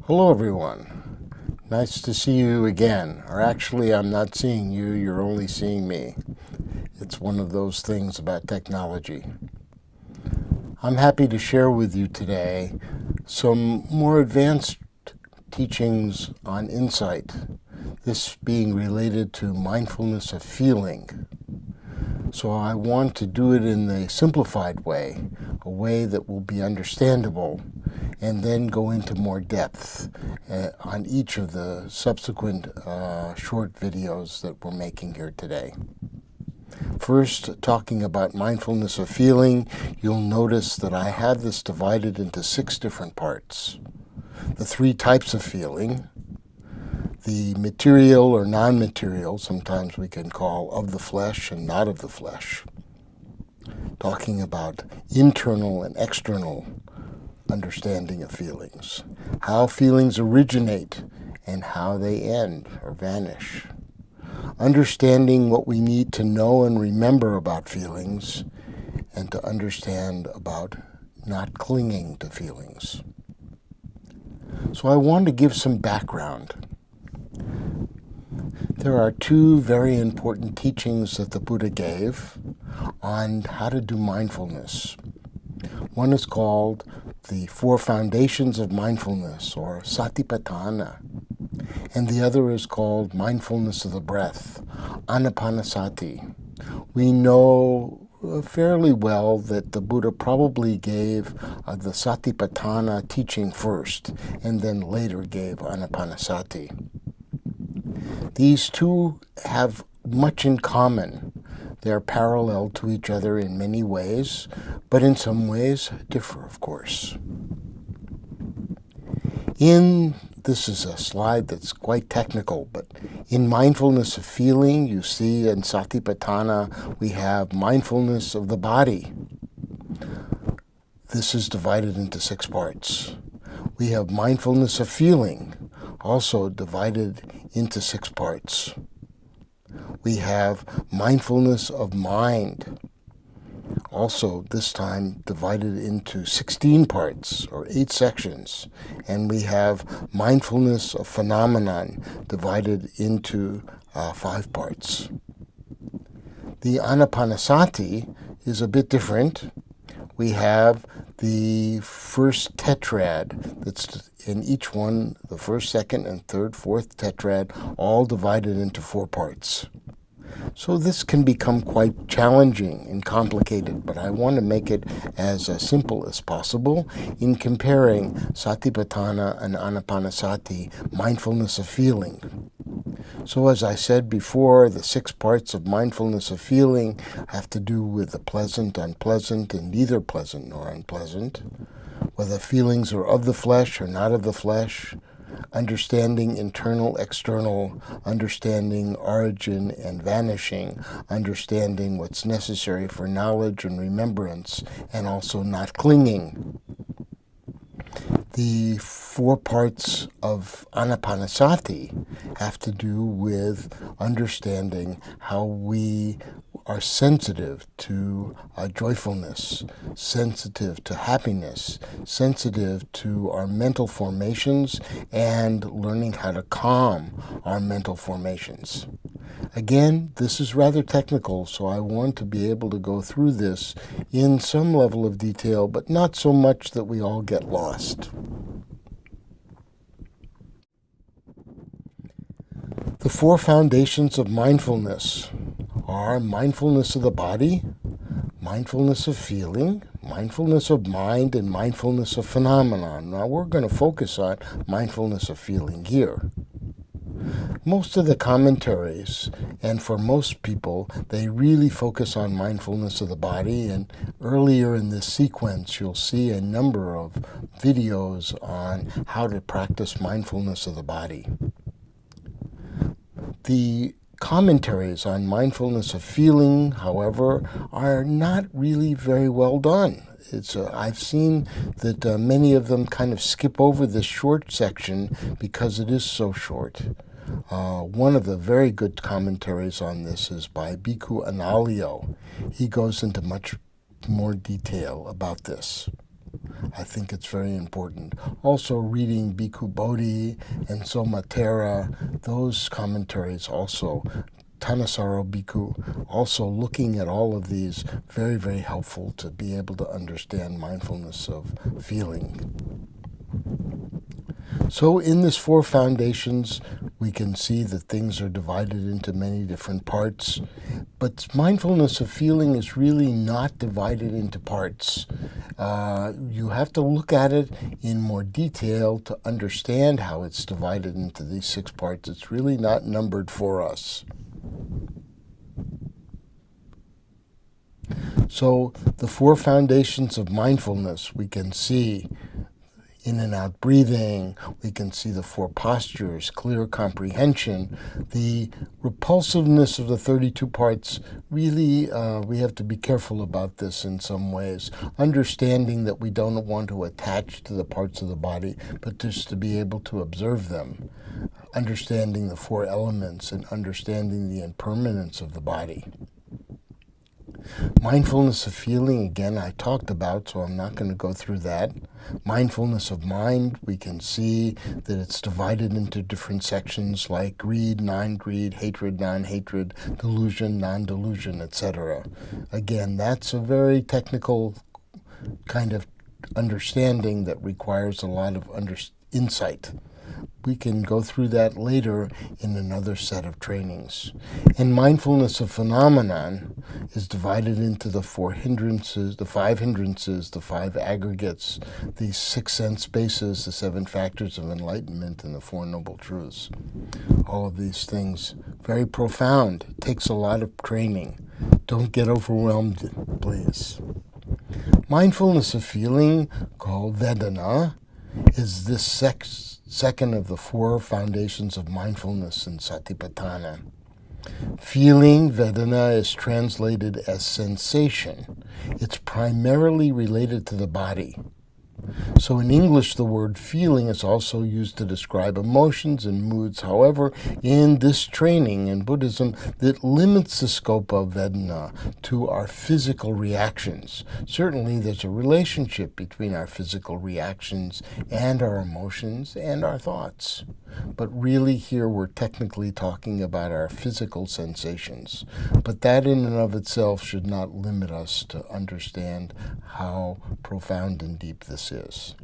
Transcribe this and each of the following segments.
Hello everyone. Nice to see you again. Or actually, I'm not seeing you, you're only seeing me. It's one of those things about technology. I'm happy to share with you today some more advanced teachings on insight, this being related to mindfulness of feeling. So I want to do it in a simplified way, a way that will be understandable, and then go into more depth on each of the subsequent short videos that we're making here today. First, talking about mindfulness of feeling, you'll notice that I have this divided into 6 different parts. The 3 types of feeling, the material or non-material, sometimes we can call of the flesh and not of the flesh. Talking about internal and external understanding of feelings, how feelings originate and how they end or vanish. Understanding what we need to know and remember about feelings, and to understand about not clinging to feelings. So I want to give some background. There are 2 very important teachings that the Buddha gave on how to do mindfulness. One is called the 4 Foundations of Mindfulness, or Satipatthana, and the other is called Mindfulness of the Breath, Anapanasati. We know fairly well that the Buddha probably gave the Satipatthana teaching first, and then later gave Anapanasati. These 2 have much in common. They're parallel to each other in many ways, but in some ways differ, of course. This is a slide that's quite technical, but in mindfulness of feeling, you see in Satipatthana, we have mindfulness of the body. This is divided into 6 parts. We have mindfulness of feeling, also divided into 6 parts. We have mindfulness of mind, also this time divided into 16 parts, or 8 sections. And we have mindfulness of phenomenon divided into 5 parts. The Anapanasati is a bit different. We have the first tetrad that's in each one, the first, second, and third, fourth tetrad, all divided into 4 parts. So this can become quite challenging and complicated, but I want to make it as simple as possible in comparing Satipatthana and Anapanasati, mindfulness of feeling. So as I said before, the 6 parts of mindfulness of feeling have to do with the pleasant, unpleasant, and neither pleasant nor unpleasant, whether feelings are of the flesh or not of the flesh, understanding internal, external, understanding origin and vanishing, understanding what's necessary for knowledge and remembrance, and also not clinging. The 4 parts of Anapanasati have to do with understanding how we are sensitive to joyfulness, sensitive to happiness, sensitive to our mental formations, and learning how to calm our mental formations. Again, this is rather technical, so I want to be able to go through this in some level of detail, but not so much that we all get lost. The 4 foundations of mindfulness are mindfulness of the body, mindfulness of feeling, mindfulness of mind, and mindfulness of phenomenon. Now we're going to focus on mindfulness of feeling here. Most of the commentaries, and for most people, they really focus on mindfulness of the body, and earlier in this sequence you'll see a number of videos on how to practice mindfulness of the body. The commentaries on mindfulness of feeling, however, are not really very well done. I've seen that many of them kind of skip over this short section because it is so short. One of the very good commentaries on this is by Bhikkhu Analio. He goes into much more detail about this. I think it's very important. Also reading Bhikkhu Bodhi and Somatera, those commentaries also. Thanissaro Bhikkhu, also looking at all of these, very, very helpful to be able to understand mindfulness of feeling. So in this 4 foundations, we can see that things are divided into many different parts, but mindfulness of feeling is really not divided into parts. You have to look at it in more detail to understand how it's divided into these 6 parts. It's really not numbered for us. So the 4 foundations of mindfulness we can see: in and out breathing, we can see the 4 postures, clear comprehension, the repulsiveness of the 32 parts. Really, we have to be careful about this in some ways. Understanding that we don't want to attach to the parts of the body, but just to be able to observe them. Understanding the 4 elements and understanding the impermanence of the body. Mindfulness of feeling, again, I talked about, so I'm not going to go through that. Mindfulness of mind, we can see that it's divided into different sections like greed, non-greed, hatred, non-hatred, delusion, non-delusion, etc. Again, that's a very technical kind of understanding that requires a lot of insight. We can go through that later in another set of trainings. And mindfulness of phenomenon is divided into the 4 hindrances, the 5 hindrances, the 5 aggregates, the 6 sense bases, the 7 factors of enlightenment, and the 4 noble truths. All of these things, very profound. It takes a lot of training. Don't get overwhelmed, please. Mindfulness of feeling, called Vedana, is this second of the 4 foundations of mindfulness in Satipatthana. Feeling, Vedana, is translated as sensation. It's primarily related to the body. So in English, the word feeling is also used to describe emotions and moods. However, in this training in Buddhism, that limits the scope of Vedana to our physical reactions. Certainly, there's a relationship between our physical reactions and our emotions and our thoughts. But really here we're technically talking about our physical sensations. But that in and of itself should not limit us to understand how profound and deep this is.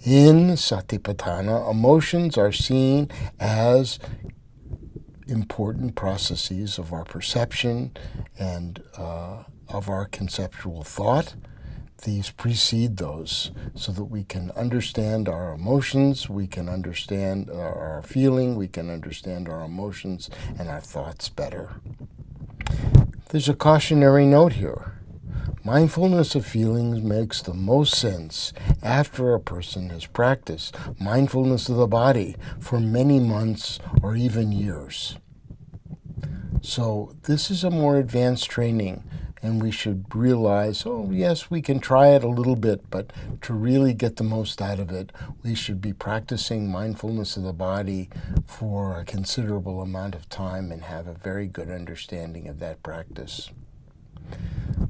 In Satipatthana, emotions are seen as important processes of our perception and of our conceptual thought. These precede those so that we can understand our emotions, we can understand our feeling, we can understand our emotions and our thoughts better. There's a cautionary note here. Mindfulness of feelings makes the most sense after a person has practiced mindfulness of the body for many months or even years. So this is a more advanced training, and we should realize, oh yes, we can try it a little bit, but to really get the most out of it, we should be practicing mindfulness of the body for a considerable amount of time and have a very good understanding of that practice.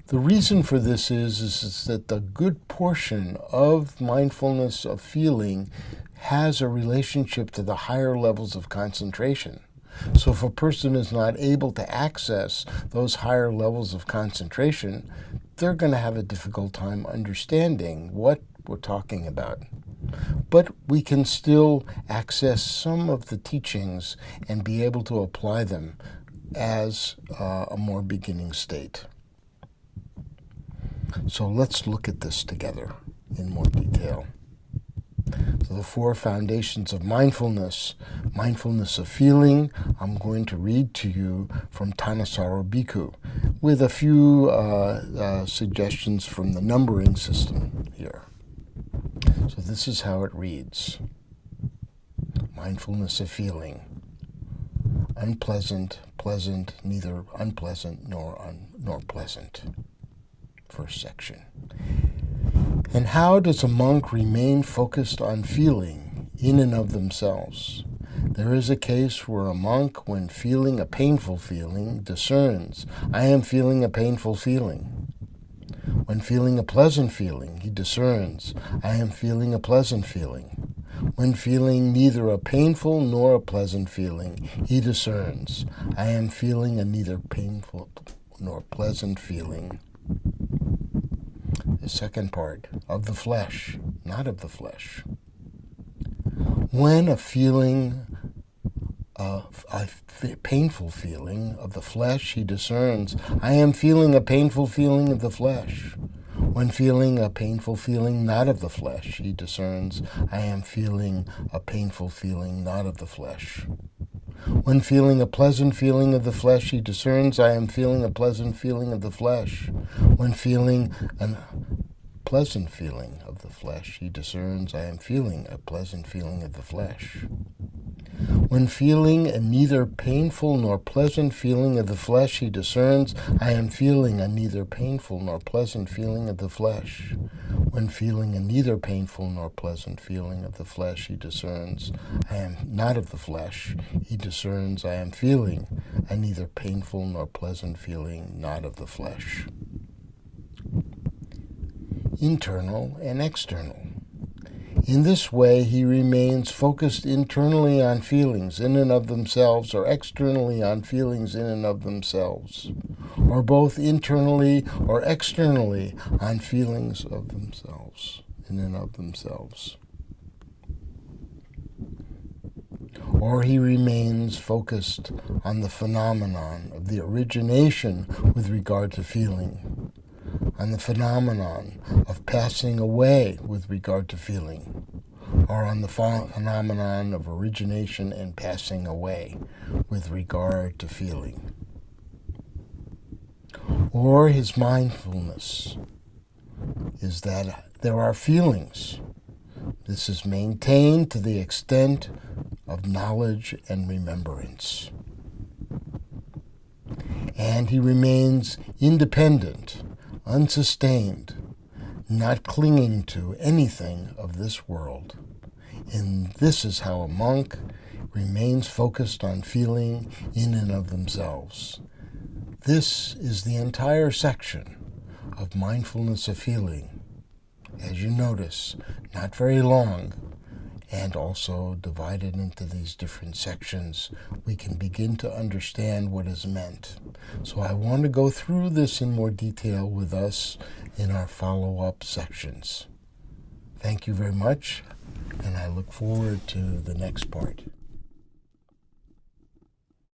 The reason for this is that the good portion of mindfulness of feeling has a relationship to the higher levels of concentration. So if a person is not able to access those higher levels of concentration, they're going to have a difficult time understanding what we're talking about. But we can still access some of the teachings and be able to apply them as a more beginning state. So let's look at this together in more detail. So the 4 foundations of mindfulness, mindfulness of feeling, I'm going to read to you from Thanissaro Bhikkhu with a few suggestions from the numbering system here. So this is how it reads. Mindfulness of feeling. Unpleasant, pleasant, neither unpleasant nor pleasant. First section. And how does a monk remain focused on feeling in and of themselves? There is a case where a monk, when feeling a painful feeling, discerns, I am feeling a painful feeling. When feeling a pleasant feeling, he discerns, I am feeling a pleasant feeling. When feeling neither a painful nor a pleasant feeling, he discerns, I am feeling a neither painful nor pleasant feeling. The second part, of the flesh, not of the flesh. When a painful feeling of the flesh, he discerns, I am feeling a painful feeling of the flesh. When feeling a painful feeling not of the flesh, he discerns, I am feeling a painful feeling not of the flesh. When feeling a pleasant feeling of the flesh, he discerns, I am feeling a pleasant feeling of the flesh. When feeling a pleasant feeling of the flesh, he discerns, I am feeling a pleasant feeling of the flesh. When feeling a neither painful nor pleasant feeling of the flesh, he discerns, I am feeling a neither painful nor pleasant feeling of the flesh. When feeling a neither painful nor pleasant feeling of the flesh, he discerns, I am not of the flesh. He discerns, I am feeling a neither painful nor pleasant feeling not of the flesh. Internal and external. In this way, he remains focused internally on feelings in and of themselves, or externally on feelings in and of themselves, or both internally or externally on feelings of themselves, in and of themselves. Or he remains focused on the phenomenon of the origination with regard to feeling, on the phenomenon of passing away with regard to feeling, or on the phenomenon of origination and passing away with regard to feeling. Or his mindfulness is that there are feelings. This is maintained to the extent of knowledge and remembrance. And he remains independent, unsustained, not clinging to anything of this world. And this is how a monk remains focused on feeling in and of themselves. This is the entire section of mindfulness of feeling. As you notice, not very long, and also divided into these different sections, we can begin to understand what is meant. So I want to go through this in more detail with us in our follow-up sections. Thank you very much, and I look forward to the next part.